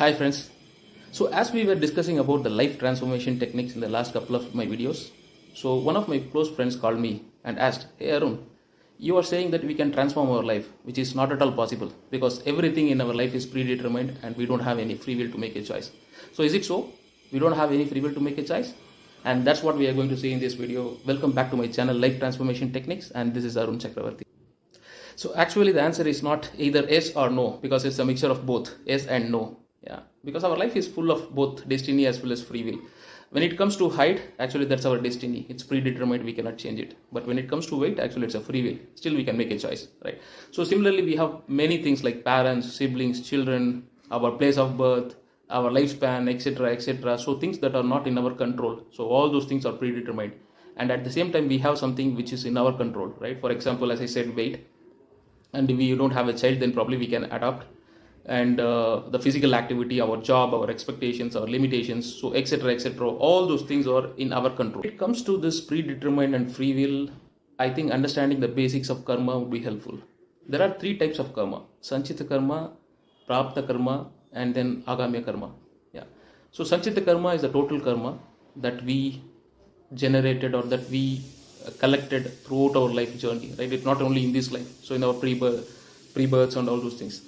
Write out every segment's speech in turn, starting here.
Hi friends. So as we were discussing about the life transformation techniques in the last couple of my videos, so one of my close friends called me and asked, "Hey Arun, you are saying that we can transform our life, which is not at all possible because everything in our life is predetermined and we don't have any free will to make a choice. So is it so? We don't have any free will to make a choice?" And that's what we are going to see in this video. Welcome back to my channel, Life Transformation Techniques, and this is Arun Chakravarti. So actually the answer is not either yes or no, because it's a mixture of both, yes and no. Yeah, because our life is full of both destiny as well as free will. When it comes to height, actually that's our destiny. It's predetermined, we cannot change it. But when it comes to weight, actually it's a free will. Still we can make a choice, right? So similarly, we have many things like parents, siblings, children, our place of birth, our lifespan, etc., etc. So things that are not in our control. So all those things are predetermined. And at the same time, we have something which is in our control, right? For example, as I said, weight. And if we don't have a child, then probably we can adopt. And the physical activity, our job, our expectations, our limitations, so etc., etc., all those things are in our control. When it comes to this predetermined and free will, I think understanding the basics of karma would be helpful. There are three types of karma: sanchita karma, prapta karma, and then agamya karma. Yeah. So sanchita karma is the total karma that we generated or that we collected throughout our life journey, right? It's not only in this life, so in our pre-births and all those things.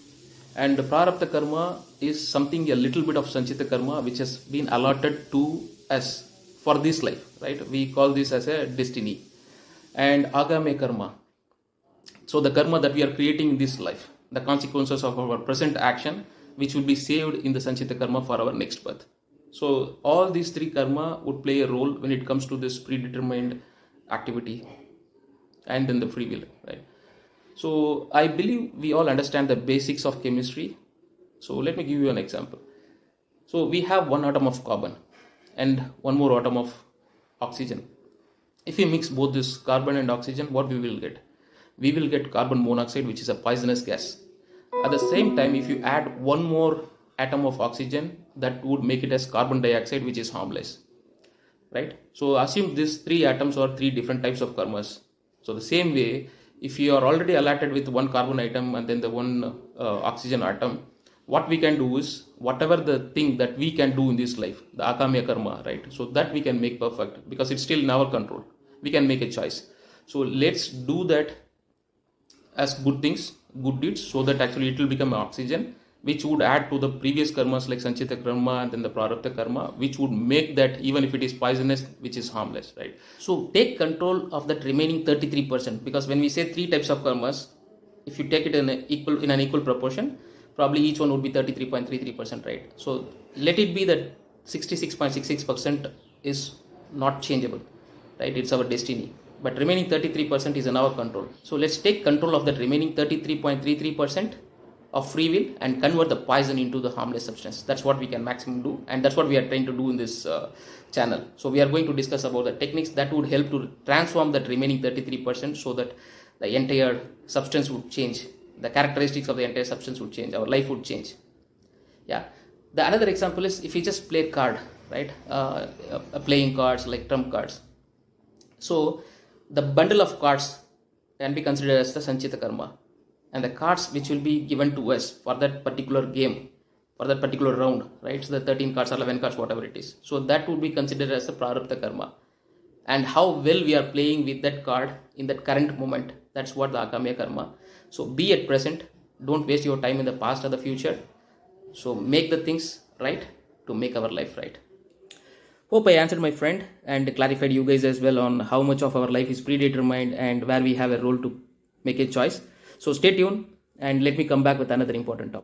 And the prarabdha karma is something, a little bit of sanchita karma, which has been allotted to us for this life, right? We call this as a destiny. And agame karma, so the karma that we are creating in this life, the consequences of our present action, which will be saved in the sanchita karma for our next birth. So all these three karma would play a role when it comes to this predetermined activity and then the free will, right? So I believe we all understand the basics of chemistry. So let me give you an example. So we have one atom of carbon and one more atom of oxygen. If we mix both this carbon and oxygen, what we will get? We will get carbon monoxide, which is a poisonous gas. At the same time, if you add one more atom of oxygen, that would make it as carbon dioxide, which is harmless, right? So assume these three atoms are three different types of karmas. So the same way, if you are already allotted with one carbon atom and then the one oxygen atom, what we can do is whatever the thing that we can do in this life, the akamya karma, right? So that we can make perfect because it's still in our control. We can make a choice. So let's do that as good things, good deeds, so that actually it will become oxygen, which would add to the previous karmas like sanchita karma and then the prarabdha karma, which would make that, even if it is poisonous, which is harmless, right? So take control of that remaining 33%, because when we say three types of karmas, if you take it in an equal proportion, probably each one would be 33.33%, right? So let it be that 66.66% is not changeable, right? It's our destiny. But remaining 33% is in our control. So let's take control of that remaining 33.33% of free will and convert the poison into the harmless substance. That's what we can maximum do, and that's what we are trying to do in this channel. So we are going to discuss about the techniques that would help to transform that remaining 33% so that the entire substance would change. The characteristics of the entire substance would change. Our life would change. Yeah. The another example is if you just play a card, right? Playing cards like trump cards. So the bundle of cards can be considered as the sanchita karma. And the cards which will be given to us for that particular game, for that particular round, right? So the 13 cards or 11 cards, whatever it is. So that would be considered as the prarabdha karma. And how well we are playing with that card in that current moment, that's what the akamya karma. So be at present, don't waste your time in the past or the future. So make the things right to make our life right. Hope I answered my friend and clarified you guys as well on how much of our life is predetermined and where we have a role to make a choice. So stay tuned and let me come back with another important topic.